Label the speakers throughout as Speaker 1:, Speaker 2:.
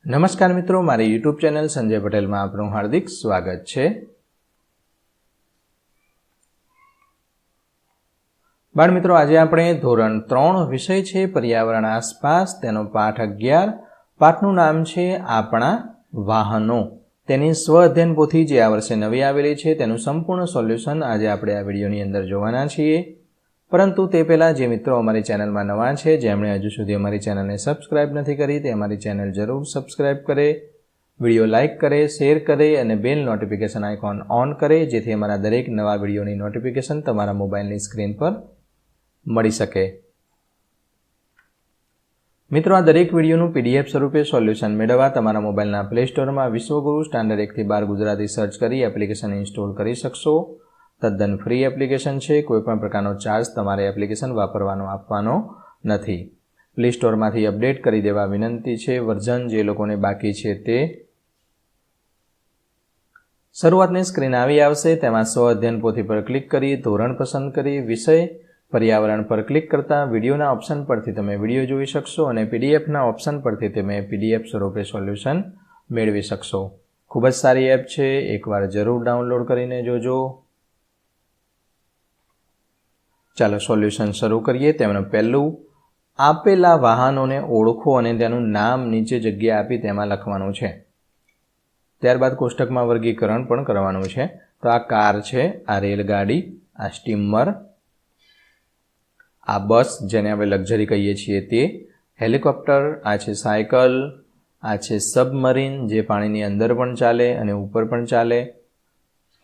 Speaker 1: નમસ્કાર મિત્રો, મારી યુટ્યુબ ચેનલ સંજય પટેલમાં આપનું હાર્દિક સ્વાગત છે। બાળ મિત્રો, આજે આપણે ધોરણ 3 વિષય છે પર્યાવરણ આસપાસ, તેનો પાઠ 11, પાઠનું નામ છે આપણા વાહનો। તેની સ્વ અધ્યયન પોથી જે આ વર્ષે નવી આવેલી છે તેનું સંપૂર્ણ સોલ્યુશન આજે આપણે આ વિડીયોની અંદર જોવાના છીએ। પરંતુ તે પહેલાં જે મિત્રો અમારી ચેનલમાં નવા છે, જેમણે હજુ સુધી અમારી ચેનલને સબસ્ક્રાઇબ નથી કરી, તે અમારી ચેનલ જરૂર સબસ્ક્રાઇબ કરે, વિડીયો લાઇક કરે, શેર કરે અને બેલ નોટિફિકેશન આઇકોન ઓન કરે, જેથી અમારા દરેક નવા વિડીયોની નોટિફિકેશન તમારા મોબાઈલની સ્ક્રીન પર મળી શકે। મિત્રો, આ દરેક વિડીયોનું PDF સ્વરૂપે સોલ્યુશન મેળવવા તમારા મોબાઈલના પ્લે સ્ટોરમાં વિશ્વગુરુ સ્ટાન્ડર્ડ 1 થી 12 ગુજરાતી સર્ચ કરી એપ્લિકેશન ઇન્સ્ટોલ કરી શકશો। તદ્દન ફ્રી એપ્લિકેશન છે, કોઈપણ પ્રકારનો ચાર્જ તમારે એપ્લિકેશન વાપરવાનો આપવાનો નથી। પ્લે સ્ટોરમાંથી અપડેટ કરી દેવા વિનંતી છે વર્ઝન જે લોકોને બાકી છે તે। શરૂઆતની સ્ક્રીન આવી આવશે, તેમાં સ્વ અધ્યયન પોથી પર ક્લિક કરી ધોરણ પસંદ કરી વિષય પર્યાવરણ પર ક્લિક કરતા વિડીયોના ઓપ્શન પરથી તમે વિડીયો જોઈ શકશો અને પીડીએફના ઓપ્શન પરથી તમે પીડીએફ સ્વરૂપે સોલ્યુશન મેળવી શકશો। ખૂબ જ સારી એપ છે, એકવાર જરૂર ડાઉનલોડ કરીને જોજો। ચાલો સોલ્યુશન શરૂ કરીએ। તેમાં પહેલું, આપેલા વાહનોને ઓળખો અને તેનું નામ નીચે જગ્યા આપી તેમાં લખવાનું છે। ત્યારબાદ કોષ્ટકમાં વર્ગીકરણ પણ કરવાનું છે। તો આ કાર છે, આ રેલગાડી, આ સ્ટીમર, આ બસ જેને આપણે લક્ઝરી કહીએ છીએ તે, હેલિકોપ્ટર, આ છે સાયકલ, આ છે સબમરીન જે પાણીની અંદર પણ ચાલે અને ઉપર પણ ચાલે,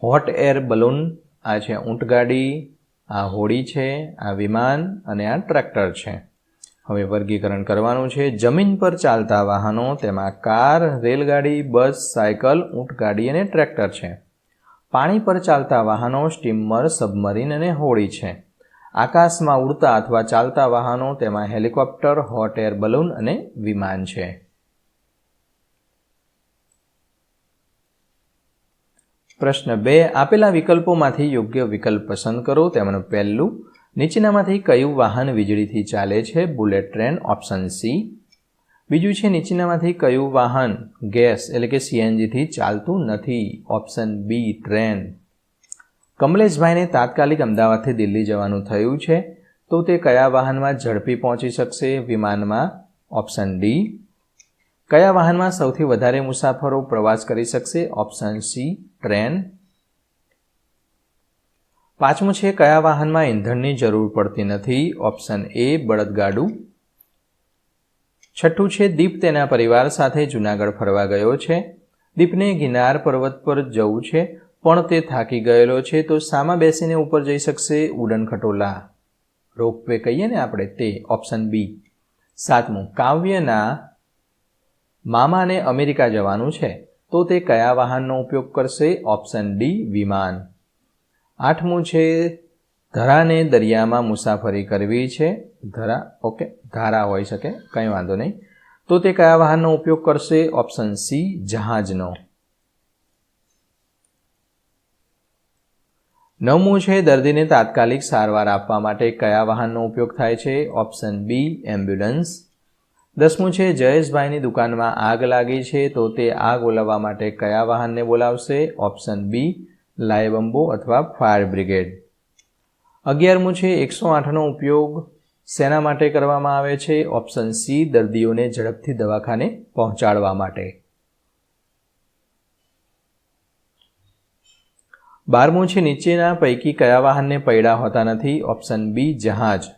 Speaker 1: હોટ એર બલૂન, આ છે ઊંટગાડી, આ હોડી છે, આ વિમાન અને આ ટ્રેક્ટર છે। હવે વર્ગીકરણ કરવાનું છે। જમીન પર ચાલતા વાહનો, તેમાં કાર, રેલગાડી, બસ, સાયકલ, ઊંટગાડી અને ટ્રેક્ટર છે। પાણી પર ચાલતા વાહનો સ્ટીમર, સબમરીન અને હોડી છે। આકાશમાં ઉડતા અથવા ચાલતા વાહનો, તેમાં હેલિકોપ્ટર, હોટ એર બલૂન અને વિમાન છે। પ્રશ્ન 2, આપેલા વિકલ્પોમાંથી યોગ્ય વિકલ્પ પસંદ કરો। તેમાંનું પહેલું, નીચેનામાંથી કયું વાહન વીજળીથી ચાલે છે? Bullet train, option C. બીજું છે, નીચેનામાંથી કયું વાહન ગેસ એટલે કે CNGથી ચાલતું નથી? Option B, train. કમલેશભાઈને તાત્કાલિક અમદાવાદથી દિલ્હી જવાનું થયું છે, તો તે કયા વાહનમાં ઝડપી પહોંચી શકશે? વિમાનમાં, ઓપ્શન ડી। કયા વાહનમાં સૌથી વધારે મુસાફરો પ્રવાસ કરી શકશે? Option C, train. પાંચમું છે, કયા વાહનમાં ઈંધણની જરૂર પડતી નથી? ઓપ્શન એ, બળદગાડું। છઠ્ઠું છે, દીપ તેના પરિવાર સાથે જૂનાગઢ ફરવા ગયો છે। દીપને ગિરનાર પર્વત પર જવું છે પણ તે થાકી ગયેલો છે, તો શામાં બેસીને ઉપર જઈ શકશે? ઉડન ખટોલા, રોપવે કહીએ ને આપણે તે, ઓપ્શન બી। સાતમું, કાવ્યના મામાને અમેરિકા જવાનું છે, તો તે કયા વાહનનો ઉપયોગ કરશે? ઓપ્શન ડી, વિમાન। આઠમું છે, ધરાને દરિયામાં મુસાફરી કરવી છે, ધારા હોઈ શકે, કંઈ વાંધો નહીં, તો તે કયા વાહનનો ઉપયોગ કરશે? ઓપ્શન સી, જહાજનો। નવમું છે, દર્દીને તાત્કાલિક સારવાર આપવા માટે કયા વાહનનો ઉપયોગ થાય છે? Option B, ambulance. 10મું છે, જયેશભાઈની દુકાનમાં આગ લાગી છે, તો તે આગ ઓલવવા માટે કયા વાહનને બોલાવશે? ઓપ્શન બી, લાયબંબો અથવા ફાયર બ્રિગેડ। 11મું છે, 108નો ઉપયોગ શેના માટે કરવામાં આવે છે? ઓપ્શન સી, દર્દીઓને ઝડપથી દવાખાને પહોંચાડવા માટે। 12મું છે, નીચેના પૈકી કયા વાહનને પૈડા હોતા નથી? ઓપ્શન બી, જહાજ।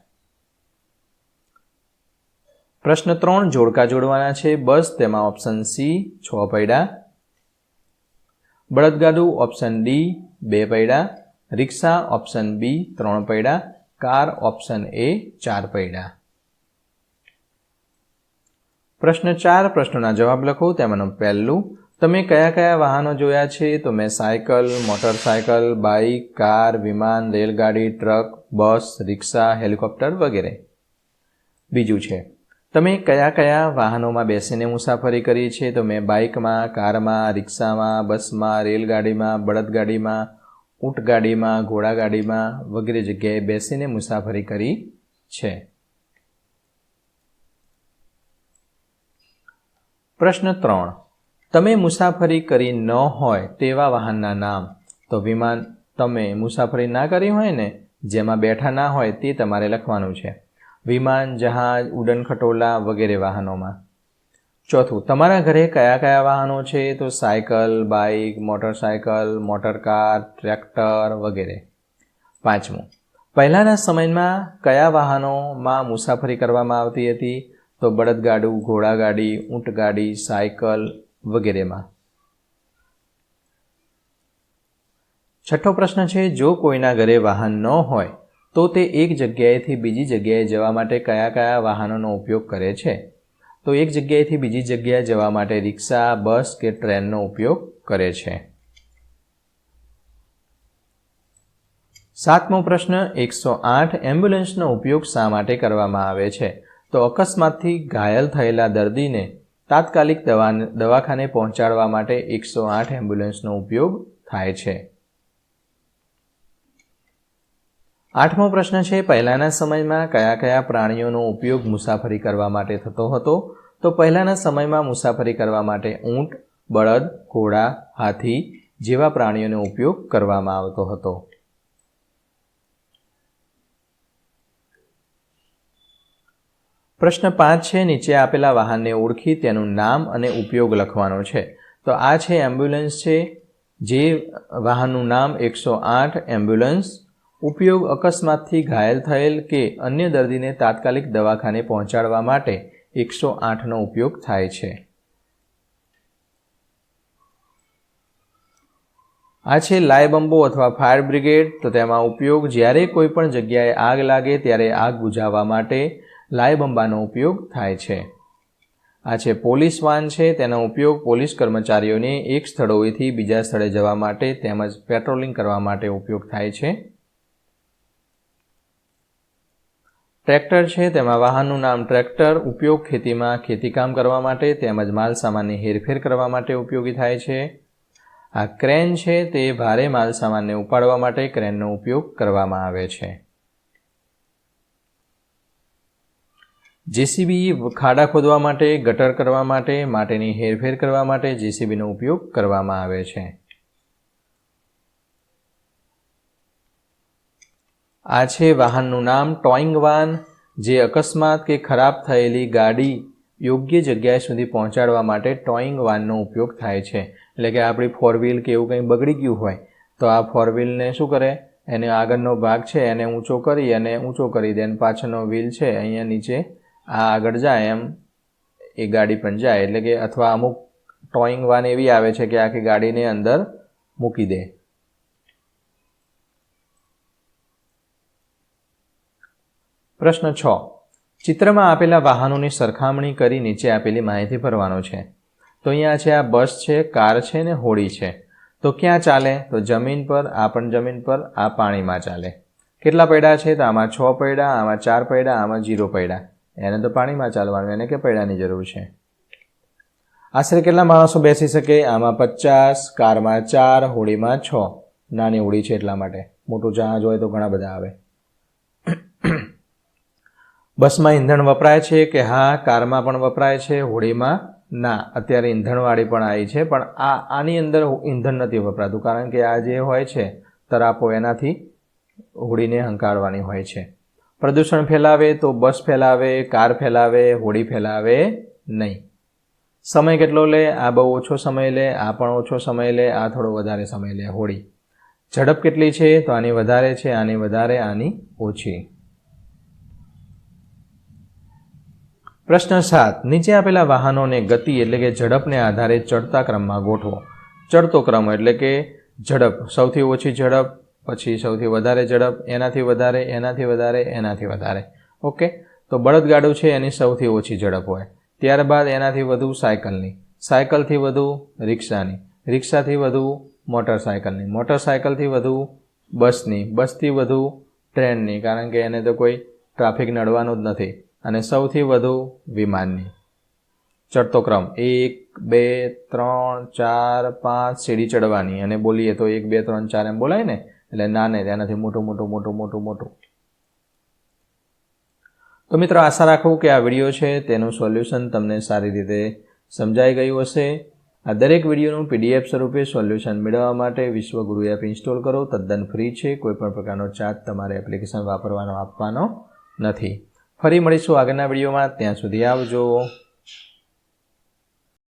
Speaker 1: પ્રશ્ન 3, જોડકા જોડવાના છે। બસ, તેમાં ઓપ્શન સી, 6 પૈડા। બળદગાડું, ઓપ્શન ડી, 2 પૈડા। રિક્ષા, ઓપ્શન બી, 3 પૈડા। કાર, ઓપ્શન એ, 4 પૈડા। પ્રશ્ન 4, પ્રશ્નોના જવાબ લખો। તેમાંનું પહેલું, તમે કયા કયા વાહનો જોયા છે? તો મેં સાયકલ, મોટરસાયકલ, બાઇક, કાર, વિમાન, રેલગાડી, ટ્રક, બસ, રિક્ષા, હેલિકોપ્ટર વગેરે। બીજું છે, તમે કયા કયા વાહનોમાં બેસીને મુસાફરી કરી છે? તો મેં બાઇકમાં, કારમાં, રિક્ષામાં, બસમાં, રેલગાડીમાં, બળદગાડીમાં, ઊંટગાડીમાં, ઘોડાગાડીમાં વગેરે જગ્યાએ બેસીને મુસાફરી કરી છે। પ્રશ્ન 3. તમે મુસાફરી કરી ન હોય તેવા વાહનના નામ. તો વિમાન તમે મુસાફરી ના કરી હોય ને, જેમાં બેઠા ના હોય તે તમારે લખવાનું છે. વિમાન, જહાજ, ઉડન ખટોલા વગેરે વાહનોમાં. 4. તમારા ઘરે કયા કયા વાહનો છે? તો cycle, bike, motorcycle, motorcar, tractor વગેરે. 5. પહેલાંના સમયમાં કયા વાહનોમાં મુસાફરી કરવામાં આવતી હતી? તો બળદગાડું, ઘોડાગાડી, ઊંટગાડી, સાયકલ વગેરેમાં. 6. પ્રશ્ન છે, જો કોઈના ઘરે વાહન ન હોય તો તે એક જગ્યાએથી બીજી જગ્યાએ જવા માટે કયા કયા વાહનોનો ઉપયોગ કરે છે? તો એક જગ્યાએથી બીજી જગ્યાએ જવા માટે રિક્ષા, બસ કે ટ્રેનનો ઉપયોગ કરે છે. 7મો પ્રશ્ન, 108 એમ્બ્યુલન્સનો ઉપયોગ શા માટે કરવામાં આવે છે? તો અકસ્માતથી ઘાયલ થયેલા દર્દીને તાત્કાલિક દવાખાને પહોંચાડવા માટે 108 એમ્બ્યુલન્સનો ઉપયોગ થાય છે. 8મો પ્રશ્ન છે, પહેલાંના સમયમાં કયા કયા પ્રાણીઓનો ઉપયોગ મુસાફરી કરવા માટે થતો હતો? તો પહેલાંના સમયમાં મુસાફરી કરવા માટે ઊંટ, બળદ, ઘોડા, હાથી જેવા પ્રાણીઓનો ઉપયોગ કરવામાં આવતો હતો. પ્રશ્ન 5 છે, નીચે આપેલા વાહનને ઓળખી તેનું નામ અને ઉપયોગ લખવાનો છે. તો આ છે એમ્બ્યુલન્સ છે, જે વાહનનું નામ 108 એમ્બ્યુલન્સ. ઉપયોગ અકસ્માતથી ઘાયલ થયેલ કે અન્ય દર્દીને તાત્કાલિક દવાખાને પહોંચાડવા માટે 108નો ઉપયોગ થાય છે. આ છે લાયબંબો અથવા ફાયર બ્રિગેડ. તો તેમાં ઉપયોગ જ્યારે કોઈ પણ જગ્યાએ આગ લાગે ત્યારે આગ બુઝાવવા માટે લાયબંબાનો ઉપયોગ થાય છે. આ છે પોલીસ વાન છે, તેનો ઉપયોગ પોલીસ કર્મચારીઓને એક સ્થળોએથી બીજા સ્થળે જવા માટે તેમજ પેટ્રોલિંગ કરવા માટે ઉપયોગ થાય છે. ટ્રેક્ટર છે, તેમાં વાહનનું નામ ટ્રેક્ટર. ઉપયોગ ખેતીમાં ખેતીકામ કરવા માટે તેમજ માલ સામાનની હેરફેર કરવા માટે ઉપયોગી થાય છે. આ ક્રેન છે, તે ભારે માલ સામાનને ઉપાડવા માટે ક્રેનનો ઉપયોગ કરવામાં આવે છે. જેસીબી ખાડા ખોદવા માટે, ગટર કરવા માટે, માટીની હેરફેર કરવા માટે જેસીબીનો ઉપયોગ કરવામાં આવે છે. આ છે વાહનનું નામ ટોઈંગ વાન, જે અકસ્માત કે ખરાબ થયેલી ગાડી યોગ્ય જગ્યાએ સુધી પહોંચાડવા માટે ટોઈંગ વાનનો ઉપયોગ થાય છે. એટલે કે આપણી 4 વ્હીલ કે એવું કંઈ બગડી ગયું હોય તો આ 4 વ્હીલને શું કરે, એને આગળનો ભાગ છે એને ઊંચો કરી દે અને પાછળનો વ્હીલ છે અહીંયા નીચે આ આગળ જાય એમ એ ગાડી પણ જાય. એટલે કે અથવા અમુક ટોઈંગ વાન એવી આવે છે કે આખી ગાડીને અંદર મૂકી દે. પ્રશ્ન 6. ચિત્રમાં આપેલા વાહનોની સરખામણી કરી નીચે આપેલી માહિતી ભરવાનો છે. તો અહીંયા છે, આ બસ છે, કાર છે ને હોડી છે. તો ક્યાં ચાલે? તો જમીન પર, આ પણ જમીન પર, આ પાણીમાં ચાલે. કેટલા પૈડા છે? તો આમાં 6 પૈડા, આમાં 4 પૈડા, આમાં 0 પૈડા. એને તો પાણીમાં ચાલવાનું, એને કે પૈડાની જરૂર છે. આશરે કેટલા માણસો બેસી શકે? આમાં 50, કારમાં 4, હોડીમાં 6. નાની હોડી છે એટલા માટે, મોટું જહાજ હોય તો ઘણા બધા આવે. બસમાં ઈંધણ વપરાય છે કે હા? કારમાં પણ વપરાય છે, હોડીમાં ના. અત્યારે ઈંધણવાળી પણ આવી છે, પણ આની અંદર ઈંધણ નથી વપરાતું, કારણ કે આ જે હોય છે તરાપો એનાથી હોડીને હંકારવાની હોય છે. પ્રદૂષણ ફેલાવે તો બસ ફેલાવે, કાર ફેલાવે, હોડી ફેલાવે નહીં. સમય કેટલો લે? આ બહુ ઓછો સમય લે, આ પણ ઓછો સમય લે, આ થોડો વધારે સમય લે હોડી. ઝડપ કેટલી છે? તો આની વધારે છે, આની વધારે, આની ઓછી. પ્રશ્ન 7. નીચે આપેલા વાહનોને ગતિ એટલે કે ઝડપને આધારે ચડતા ક્રમમાં ગોઠવો. ચડતો ક્રમ એટલે કે ઝડપ, સૌથી ઓછી ઝડપ, પછી સૌથી વધારે ઝડપ, એનાથી વધારે, એનાથી વધારે, એનાથી વધારે. ઓકે, તો બળદગાડું છે એની સૌથી ઓછી ઝડપ હોય. ત્યારબાદ એનાથી વધુ સાયકલની, સાયકલથી વધુ રિક્ષાની, રિક્ષાથી વધુ મોટરસાયકલની, મોટરસાયકલથી વધુ બસની, બસથી વધુ ટ્રેનની, કારણ કે એને તો કોઈ ટ્રાફિક નડવાનું જ નથી, અને સૌથી વધુ વિમાનની. ચડતો ક્રમ 1, 2, 3, 4, 5 સીડી ચડવાની, અને બોલીએ તો 1, 2, 3, 4 એમ બોલાય ને, એટલે નાને તેનાથી મોટું. તો મિત્રો, આશા રાખું કે આ વિડીયો છે તેનું સોલ્યુશન તમને સારી રીતે સમજાઈ ગયું હશે. આ દરેક વિડીયોનું PDF સ્વરૂપે સોલ્યુશન મેળવવા માટે વિશ્વગુરુ એપ ઇન્સ્ટોલ કરો. તદ્દન ફ્રી છે. કોઈપણ પ્રકારનો ચાર્જ તમારે એપ્લિકેશન વાપરવાનો આપવાનો નથી. ફરી મળીશું આગળના વિડીયોમાં. ત્યાં સુધી આવજો.